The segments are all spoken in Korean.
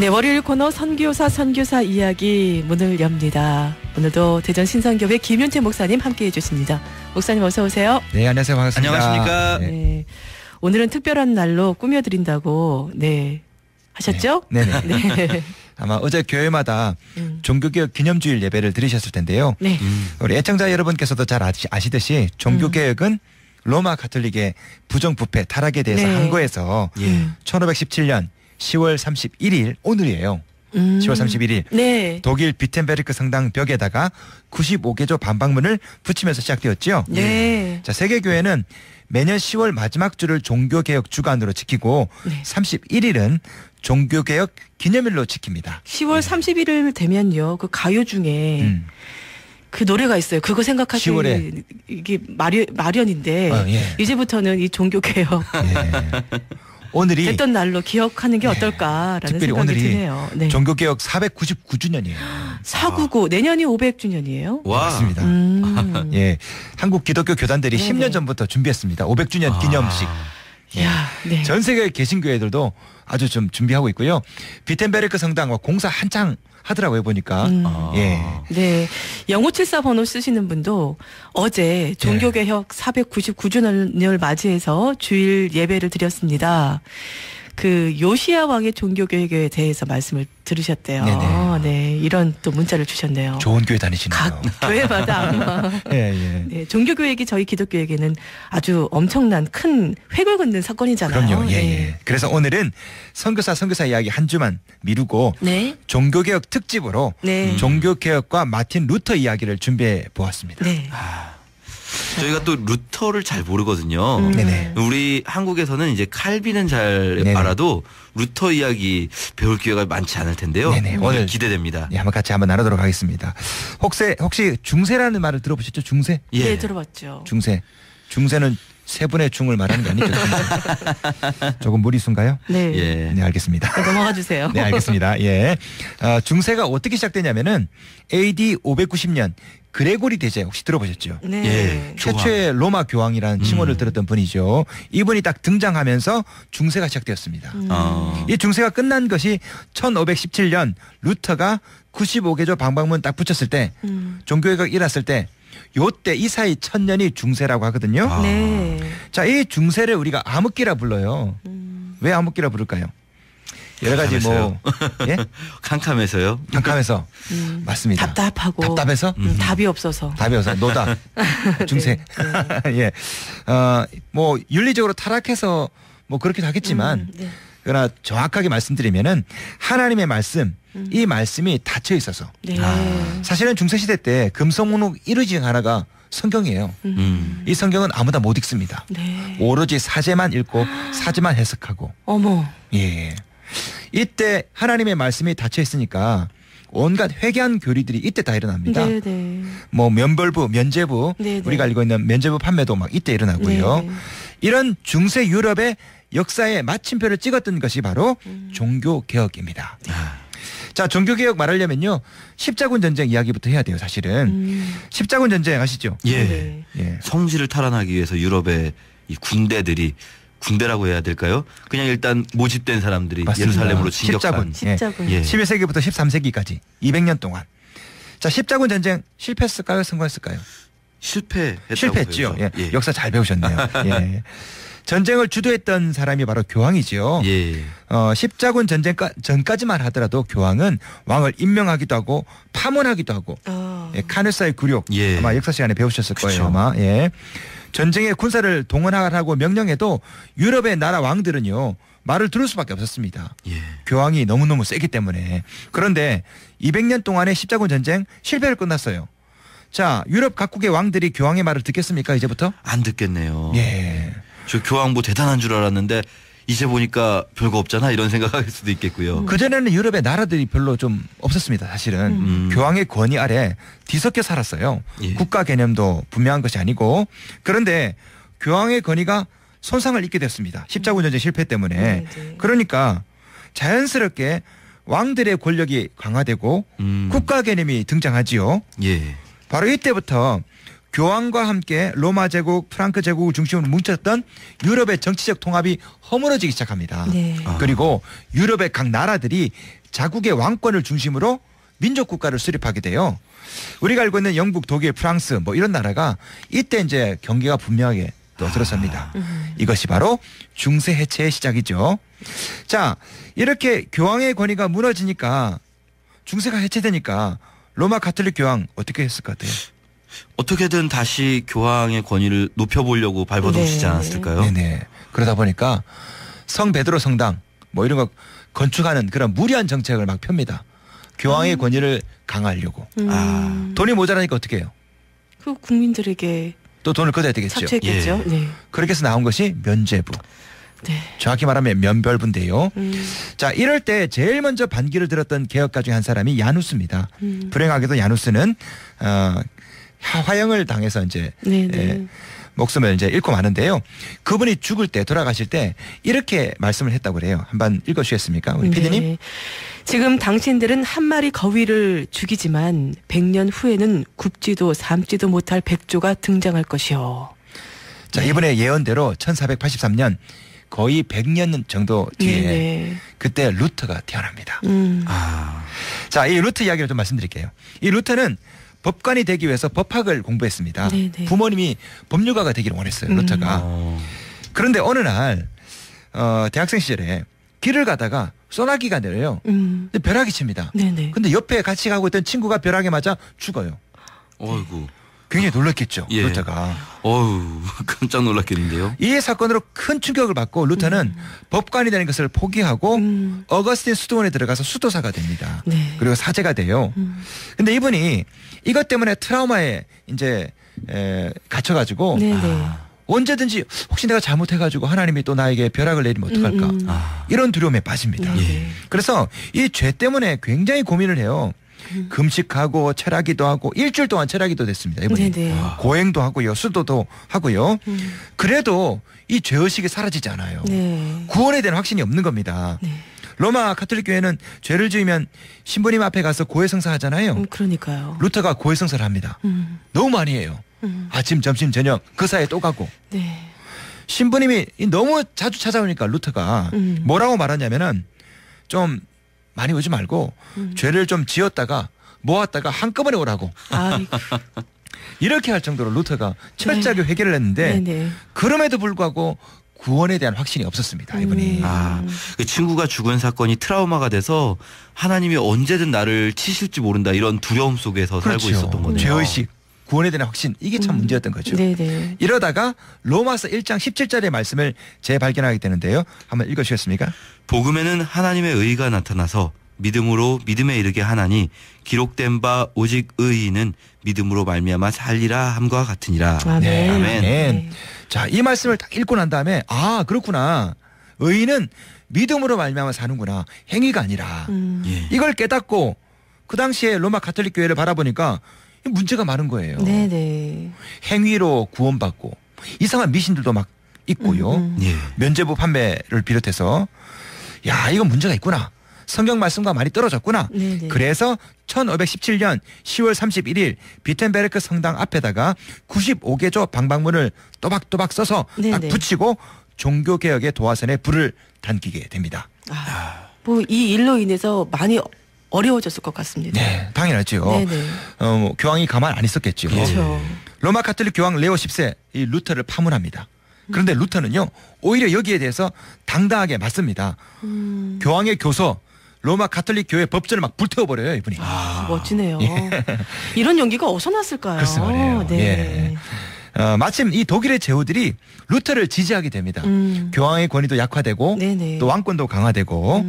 네, 월요일 코너 선교사 이야기 문을 엽니다. 오늘도 대전 신선교회 김윤채 목사님 함께해 주십니다. 목사님 어서 오세요. 네, 안녕하세요. 반갑습니다. 안녕하십니까. 네. 오늘은 특별한 날로 꾸며드린다고 하셨죠? 네. 네. 아마 어제 교회마다 종교개혁 기념주일 예배를 드리셨을 텐데요. 네. 우리 애청자 여러분께서도 잘 아시듯이 종교개혁은 로마 가톨릭의 부정부패 타락에 대해서 네. 항거해서 1517년 10월 31일 오늘이에요. 10월 31일 네. 독일 비텐베르크 성당 벽에다가 95개조 반박문을 붙이면서 시작되었죠. 네. 자, 세계교회는 매년 10월 마지막 주를 종교개혁 주간으로 지키고 네. 31일은 종교개혁 기념일로 지킵니다. 10월 31일 되면요. 그 가요 중에 그 노래가 있어요. 그거 생각하실 10월에. 이게 마련인데 예. 이제부터는 이 종교개혁 예. 오늘이 됐던 날로 기억하는 게 어떨까라는 특별히 생각이 오늘이 드네요. 네. 종교개혁 499주년이에요. 499 내년이 500주년이에요. 와. 맞습니다. 예, 한국 기독교 교단들이 네네. 10년 전부터 준비했습니다. 500주년 기념식. 야, 네. 전 세계 개신교회들도 아주 좀 준비하고 있고요. 비텐베르크 성당과 공사 한창 하더라고요, 보니까. 예. 네. 0574 번호 쓰시는 분도 어제 종교개혁 499주년을 맞이해서 주일 예배를 드렸습니다. 그 요시야 왕의 종교개혁에 대해서 말씀을 들으셨대요. 네네. 네. 이런 또 문자를 주셨네요. 좋은 교회 다니시네요. 각 교회마다 아마 예. 네, 종교교육이 저희 기독교에게는 아주 엄청난 큰 획을 긋는 사건이잖아요. 그럼요. 예. 네. 그래서 오늘은 선교사 이야기 한 주만 미루고 네. 종교개혁 특집으로 네. 종교개혁과 마틴 루터 이야기를 준비해 보았습니다. 네. 저희가 또 루터를 잘 모르거든요. 네네. 우리 한국에서는 이제 칼빈은 잘 네네. 알아도 루터 이야기 배울 기회가 많지 않을 텐데요. 네네. 오늘 기대됩니다. 예, 한번 같이 나누도록 하겠습니다. 혹시 중세라는 말을 들어보셨죠? 중세? 예. 네, 들어봤죠. 중세는 세 분의 중을 말하는 거 아니죠? 조금 무리수인가요? 네. 예. 네, 알겠습니다. 네, 넘어가 주세요. 네, 알겠습니다. 예. 중세가 어떻게 시작되냐면은 AD 590년 그레고리 대제 혹시 들어보셨죠? 네. 예. 최초의 로마 교황이라는 칭호를 들었던 분이죠. 이분이 딱 등장하면서 중세가 시작되었습니다. 이 중세가 끝난 것이 1517년 루터가 95개조 방박문 딱 붙였을 때 종교개혁이 일어났을 때 요때 이 사이 1000년이 중세라고 하거든요. 네. 자, 이 중세를 우리가 암흑기라 불러요. 왜 암흑기라 부를까요? 여러 가지 예? 캄캄해서요. 캄캄해서 맞습니다. 답답해서 답이 없어서. 노답 중세. 예. 윤리적으로 타락해서 그렇기도 하겠지만 네. 그러나 정확하게 말씀드리면은 하나님의 말씀 이 말씀이 닫혀 있어서 네. 사실은 중세 시대 때 금성문호 1위 중 하나가 성경이에요. 이 성경은 아무나 못 읽습니다. 네. 오로지 사제만 읽고 사제만 해석하고. 어머. 예. 이때 하나님의 말씀이 닫혀 있으니까 온갖 회개한 교리들이 이때 다 일어납니다. 네. 면제부 네네. 우리가 알고 있는 면제부 판매도 막 이때 일어나고요. 네. 이런 중세 유럽의 역사에 마침표를 찍었던 것이 바로 종교개혁입니다. 자, 종교개혁 말하려면요. 십자군 전쟁 이야기부터 해야 돼요, 사실은. 십자군 전쟁 아시죠? 예. 네. 예. 성지를 탈환하기 위해서 유럽의 이 군대라고 해야 될까요? 그냥 일단 모집된 사람들이 맞습니다. 예루살렘으로 진격한. 십자군. 예. 11세기부터 13세기까지 200년 동안. 자, 십자군 전쟁 실패했을까요? 성공했을까요? 실패했죠. 예. 예. 역사 잘 배우셨네요. 예. 전쟁을 주도했던 사람이 바로 교황이지요. 예. 십자군 전쟁 전까지만 하더라도 교황은 왕을 임명하기도 하고 파문하기도 하고 예, 카누사의 굴욕 예. 아마 역사 시간에 배우셨을 거예요. 그쵸. 아마. 예. 전쟁에 군사를 동원하라고 명령해도 유럽의 나라 왕들은요. 말을 들을 수밖에 없었습니다. 예. 교황이 너무너무 세기 때문에. 그런데 200년 동안의 십자군 전쟁 실패를 끝났어요. 자, 유럽 각국의 왕들이 교황의 말을 듣겠습니까? 이제부터? 안 듣겠네요. 예. 저 교황 대단한 줄 알았는데 이제 보니까 별거 없잖아 이런 생각할 수도 있겠고요. 그전에는 유럽의 나라들이 별로 좀 없었습니다. 사실은 교황의 권위 아래 뒤섞여 살았어요. 예. 국가 개념도 분명한 것이 아니고. 그런데 교황의 권위가 손상을 입게 됐습니다. 십자군 전쟁 실패 때문에. 네. 그러니까 자연스럽게 왕들의 권력이 강화되고 국가 개념이 등장하지요. 예. 바로 이때부터 교황과 함께 로마 제국, 프랑크 제국을 중심으로 뭉쳤던 유럽의 정치적 통합이 허물어지기 시작합니다. 네. 그리고 유럽의 각 나라들이 자국의 왕권을 중심으로 민족 국가를 수립하게 돼요. 우리가 알고 있는 영국, 독일, 프랑스 뭐 이런 나라가 이때 이제 경계가 분명하게 또 들어섭니다. 이것이 바로 중세 해체의 시작이죠. 자, 이렇게 교황의 권위가 무너지니까 중세가 해체되니까 로마 가톨릭 교황 어떻게 했을 것 같아요? 어떻게든 다시 교황의 권위를 높여보려고 발버둥치지 않았을까요? 네네. 그러다 보니까 성 베드로 성당 뭐 이런 거 건축하는 그런 무리한 정책을 막 펴니다. 교황의 권위를 강화하려고. 돈이 모자라니까 어떻게 해요? 그 국민들에게 또 돈을 걷어야 되겠죠. 착취했겠죠. 예. 네. 그렇게 해서 나온 것이 면죄부. 네. 정확히 말하면 면별부인데요. 자, 이럴 때 제일 먼저 반기를 들었던 개혁가 중에 한 사람이 야누스입니다. 불행하게도 야누스는 화형을 당해서 이제 목숨을 이제 잃고 마는데요. 그분이 죽을 때 돌아가실 때 이렇게 말씀을 했다고 그래요. 한번 읽어주시겠습니까, 우리 PD님? 네. 지금 당신들은 한 마리 거위를 죽이지만 100년 후에는 굽지도 삶지도 못할 백조가 등장할 것이요. 자, 이번에 예언대로 1483년 거의 100년 정도 뒤에 그때 루터가 태어납니다. 자, 이 루터 이야기를 좀 말씀드릴게요. 이 루터는 법관이 되기 위해서 법학을 공부했습니다. 네네. 부모님이 법률가가 되기를 원했어요, 루터가. 그런데 어느 날 대학생 시절에 길을 가다가 소나기가 내려요. 근데 벼락이 칩니다. 네네. 근데 옆에 같이 가고 있던 친구가 벼락에 맞아 죽어요. 어이구. 굉장히 놀랐겠죠, 예. 루터가. 어우, 깜짝 놀랐겠는데요. 이 사건으로 큰 충격을 받고 루터는 법관이 되는 것을 포기하고 어거스틴 수도원에 들어가서 수도사가 됩니다. 네. 그리고 사제가 돼요. 근데 이분이 이것 때문에 트라우마에 이제 갇혀가지고 언제든지 혹시 내가 잘못해가지고 하나님이 또 나에게 벼락을 내리면 어떡할까 이런 두려움에 빠집니다. 그래서 이 죄 때문에 굉장히 고민을 해요. 금식하고 철학기도 하고 일주일 동안 철학기도 됐습니다. 이분이 고행도 하고요, 수도도 하고요. 그래도 이 죄의식이 사라지지 않아요. 구원에 대한 확신이 없는 겁니다. 로마 가톨릭 교회는 죄를 지으면 신부님 앞에 가서 고해성사 하잖아요. 그러니까요. 루터가 고해성사를 합니다. 너무 많이 해요. 아침, 점심, 저녁 그 사이에 또 가고. 신부님이 너무 자주 찾아오니까 루터가 뭐라고 말하냐면은 좀 많이 오지 말고 죄를 좀 지었다가 모았다가 한꺼번에 오라고. 이렇게 할 정도로 루터가 철저하게 회개를 했는데 그럼에도 불구하고 구원에 대한 확신이 없었습니다. 이분이. 그 친구가 죽은 사건이 트라우마가 돼서 하나님이 언제든 나를 치실지 모른다 이런 두려움 속에서 살고 있었던 거네요. 죄의식, 구원에 대한 확신 이게 참 문제였던 거죠. 이러다가 로마서 1장 17절의 말씀을 재발견하게 되는데요. 한번 읽어주셨습니까? 복음에는 하나님의 의가 나타나서 믿음으로 믿음에 이르게 하나니 기록된 바 오직 의인은 믿음으로 말미암아 살리라 함과 같으니라. 아멘. 아멘. 자, 이 말씀을 딱 읽고 난 다음에 그렇구나. 의인은 믿음으로 말미암아 사는구나. 행위가 아니라. 이걸 깨닫고 그 당시에 로마 가톨릭 교회를 바라보니까 문제가 많은 거예요. 행위로 구원받고 이상한 미신들도 막 있고요. 면죄부 판매를 비롯해서 야, 이건 문제가 있구나. 성경 말씀과 많이 떨어졌구나. 그래서 1517년 10월 31일 비텐베르크 성당 앞에다가 95개조 방방문을 또박또박 써서 딱 붙이고 종교개혁의 도화선에 불을 단기게 됩니다. 뭐 이 일로 인해서 많이 어려워졌을 것 같습니다. 네, 당연하죠. 교황이 가만 안 있었겠죠. 그렇죠. 로마 가톨릭 교황 레오 10세 이 루터를 파문합니다. 그런데 루터는요 오히려 여기에 대해서 당당하게 맞습니다. 교황의 교서 로마 가톨릭 교회 법전을 막 불태워버려요 이분이. 멋지네요. 이런 용기가 어디서 났을까요? 글쎄 말이에요. 마침 이 독일의 제후들이 루터를 지지하게 됩니다. 교황의 권위도 약화되고 또 왕권도 강화되고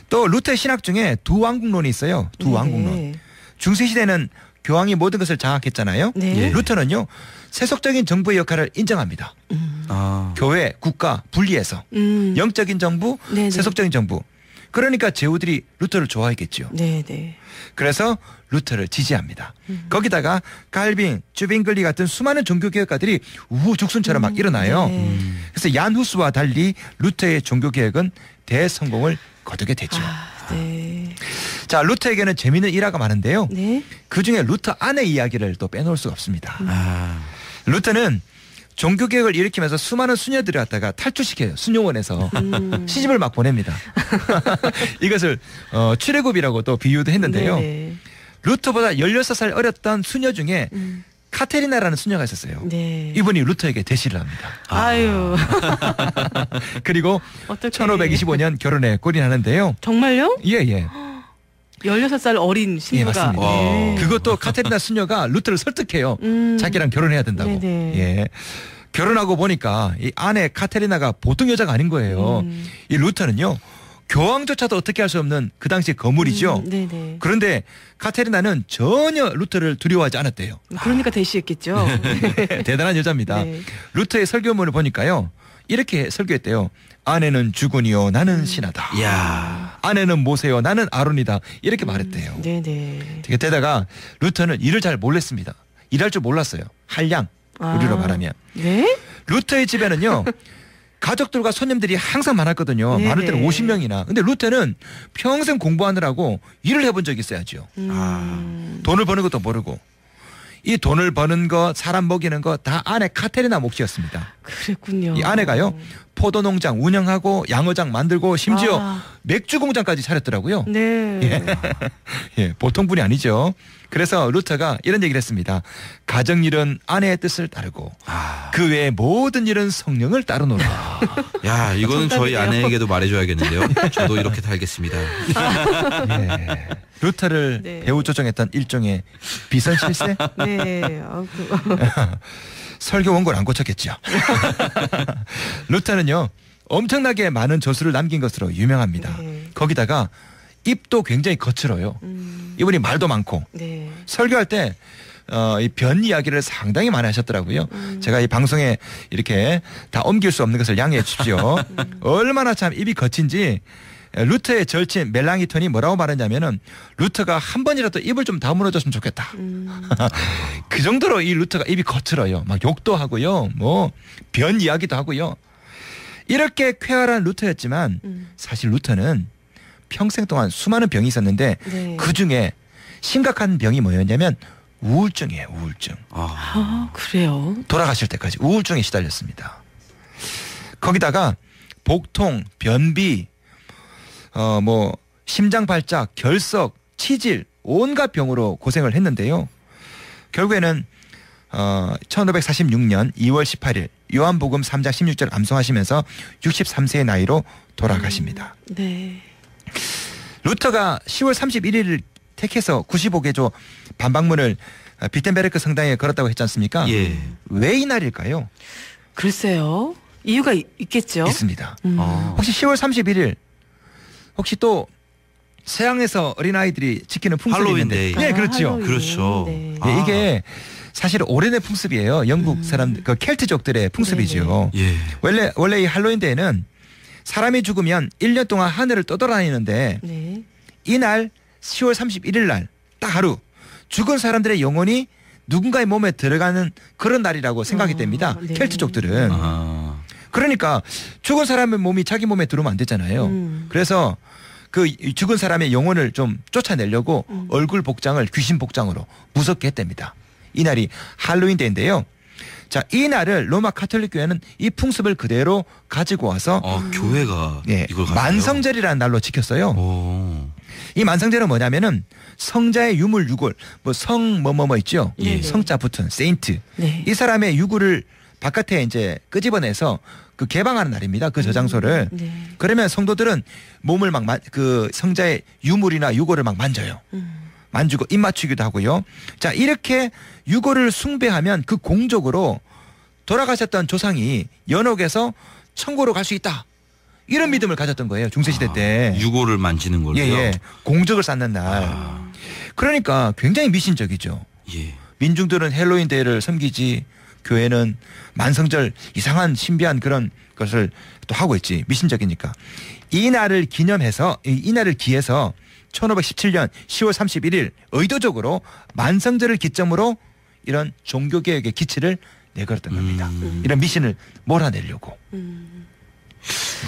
또 루터의 신학 중에 두 왕국론이 있어요. 두 왕국론. 중세시대는 교황이 모든 것을 장악했잖아요. 루터는요 세속적인 정부의 역할을 인정합니다. 교회, 국가 분리해서 영적인 정부, 세속적인 정부. 그러니까 제후들이 루터를 좋아했겠죠. 그래서 루터를 지지합니다. 거기다가 칼빈, 쭈빙글리 같은 수많은 종교개혁가들이 우후죽순처럼 막 일어나요. 그래서 얀 후스와 달리 루터의 종교개혁은 대성공을 거두게 되죠. 자, 루터에게는 재미있는 일화가 많은데요. 그중에 루터 아내 이야기를 또 빼놓을 수가 없습니다. 루터는 종교개혁을 일으키면서 수많은 수녀들을 갖다가 탈출시켜요. 수녀원에서. 시집을 막 보냅니다. 이것을 출애굽이라고 또 비유도 했는데요. 네네. 루터보다 16살 어렸던 수녀 중에 카테리나라는 수녀가 있었어요. 네. 이분이 루터에게 대시를 합니다. 아유. 그리고 어떡해. 1525년 결혼에 골인하는데요. 정말요? 예. 16살 어린 예, 신부가. 맞습니다. 네. 그것도 카테리나 수녀가 루터를 설득해요. 자기랑 결혼해야 된다고. 네네. 예. 결혼하고 보니까 이 아내 카테리나가 보통 여자가 아닌 거예요. 이 루터는요. 교황조차도 어떻게 할 수 없는 그 당시 거물이죠. 네네. 그런데 카테리나는 전혀 루터를 두려워하지 않았대요. 그러니까 대시했겠죠. 대단한 여자입니다. 네. 루터의 설교문을 보니까요. 이렇게 설교했대요. 아내는 주군이요 나는 신하다. 야. 아내는 모세요 나는 아론이다. 이렇게 말했대요. 네네. 게다가 루터는 일을 잘 몰랐습니다. 일할 줄 몰랐어요. 한량 우리로 말하면. 네? 루터의 집에는요. 가족들과 손님들이 항상 많았거든요. 네네. 많을 때는 50명이나. 근데 루터는 평생 공부하느라고 일을 해본 적이 있어야죠. 돈을 버는 것도 모르고. 이 돈을 버는 거, 사람 먹이는 거 다 아내 카테리나 몫이었습니다. 그랬군요. 이 아내가요. 포도 농장 운영하고 양어장 만들고 심지어 맥주 공장까지 차렸더라고요. 네. 예, 보통 분이 아니죠. 그래서 루터가 이런 얘기를 했습니다. 가정일은 아내의 뜻을 따르고 그 외의 모든 일은 성령을 따르노라. 야, 이거는 저희 정답이네요. 아내에게도 말해줘야겠는데요. 저도 이렇게 살겠습니다. 예. 루터를 네. 배후 조정했던 일종의 비선실세? 네. 설교 원고를 안 고쳤겠죠. 루터는요. 엄청나게 많은 저수를 남긴 것으로 유명합니다. 네. 거기다가 입도 굉장히 거칠어요. 이분이 말도 많고 네. 설교할 때 이 변 이야기를 상당히 많이 하셨더라고요. 제가 이 방송에 이렇게 다 옮길 수 없는 것을 양해해 주십시오. 얼마나 참 입이 거친지 루터의 절친 멜랑이톤이 뭐라고 말했냐면은 루터가 한 번이라도 입을 좀 다물어줬으면 좋겠다. 그 정도로 이 루터가 입이 거칠어요. 막 욕도 하고요. 뭐 변 이야기도 하고요. 이렇게 쾌활한 루터였지만 사실 루터는 평생 동안 수많은 병이 있었는데 네. 그중에 심각한 병이 뭐였냐면 우울증이에요. 우울증. 그래요. 돌아가실 때까지 우울증에 시달렸습니다. 거기다가 복통, 변비, 뭐 심장 발작, 결석, 치질 온갖 병으로 고생을 했는데요. 결국에는 1546년 2월 18일 요한복음 3장 16절 암송하시면서 63세의 나이로 돌아가십니다. 네. 루터가 10월 31일을 택해서 95개조 반박문을 비텐베르크 성당에 걸었다고 했지 않습니까? 예. 왜 이 날일까요? 글쎄요. 이유가 있겠죠. 있습니다. 혹시 10월 31일 혹시 또 서양에서 어린아이들이 지키는 풍습이 있는데 할로윈데이. 네, 그렇죠. 할로윈. 그렇죠. 네. 네, 이게 사실 오래된 풍습이에요. 영국 사람 그 켈트족들의 풍습이죠. 예. 원래 이 할로윈데이는 사람이 죽으면 1년 동안 하늘을 떠돌아다니는데 네. 이날 10월 31일 날 딱 하루 죽은 사람들의 영혼이 누군가의 몸에 들어가는 그런 날이라고 생각이 됩니다. 네. 켈트족들은. 그러니까 죽은 사람의 몸이 자기 몸에 들어오면 안 되잖아요. 그래서 그 죽은 사람의 영혼을 좀 쫓아내려고 얼굴 복장을 귀신 복장으로 무섭게 했답니다. 이 날이 할로윈데이인데요. 자, 이 날을 로마 카톨릭 교회는 이 풍습을 그대로 가지고 와서 교회가 예, 이걸 가져요? 만성절이라는 날로 지켰어요. 오. 이 만성절은 뭐냐면은 성자의 유물 유골 뭐 성 뭐뭐뭐 있죠. 예. 성자 붙은 세인트. 네. 이 사람의 유골을 바깥에 이제 끄집어내서 그 개방하는 날입니다. 그 저장소를. 네. 그러면 성도들은 몸을 막 그 성자의 유물이나 유골을 막 만져요. 만지고 입 맞추기도 하고요. 자, 이렇게 유골을 숭배하면 그 공적으로 돌아가셨던 조상이 연옥에서 천국으로 갈 수 있다. 이런 믿음을 가졌던 거예요. 중세시대 때. 유골을 만지는 걸로요. 예. 공적을 쌓는 날. 그러니까 굉장히 미신적이죠. 예. 민중들은 헬로윈 데이를 섬기지 교회는 만성절 이상한 신비한 그런 것을 또 하고 있지. 미신적이니까. 이 날을 기념해서 이 날을 기해서 1517년 10월 31일 의도적으로 만성절을 기점으로 이런 종교개혁의 기치를 내걸었던 겁니다. 이런 미신을 몰아내려고.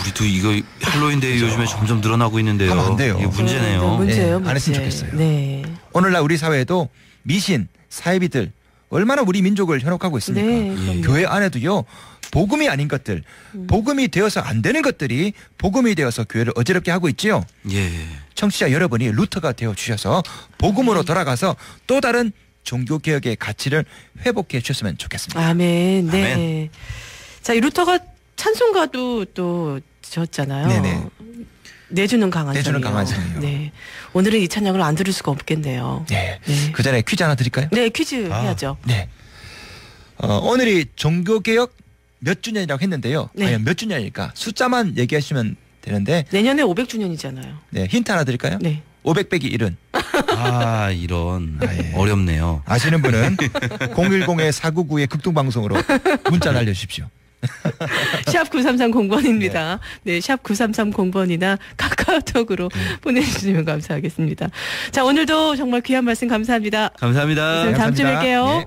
우리도 이거 할로윈데이 요즘에 점점 늘어나고 있는데요. 하면 안 돼요. 이게 문제네요. 문제예요. 네, 안 했으면 문제. 좋겠어요. 네. 오늘날 우리 사회에도 미신, 사이비들 얼마나 우리 민족을 현혹하고 있습니까? 네, 교회 안에도요. 복음이 아닌 것들, 복음이 되어서 안 되는 것들이 복음이 되어서 교회를 어지럽게 하고 있지요. 예. 청취자 여러분이 루터가 되어 주셔서 복음으로 돌아가서 또 다른 종교 개혁의 가치를 회복해 주셨으면 좋겠습니다. 아멘. 네. 아멘. 자, 이 루터가 찬송가도 또 지었잖아요. 네네. 내주는 강한 내주는 성이요. 강한 성이요. 네. 오늘은 이 찬양을 안 들을 수가 없겠네요. 네. 네. 그 전에 퀴즈 하나 드릴까요? 네, 퀴즈 해야죠. 네. 오늘이 종교 개혁 몇 주년이라고 했는데요. 네. 과연 몇 주년일까? 숫자만 얘기하시면 되는데. 내년에 500주년이잖아요. 네, 힌트 하나 드릴까요? 네. 500빼기 1은 아, 이런. 예. 어렵네요. 아시는 분은 010-499의 극동방송으로 문자 날려주십시오. 샵 9330번입니다. 네, 샵 9330번이나 카카오톡으로 보내주시면 감사하겠습니다. 자, 오늘도 정말 귀한 말씀 감사합니다. 감사합니다. 다음 주에 감사합니다. 뵐게요. 예.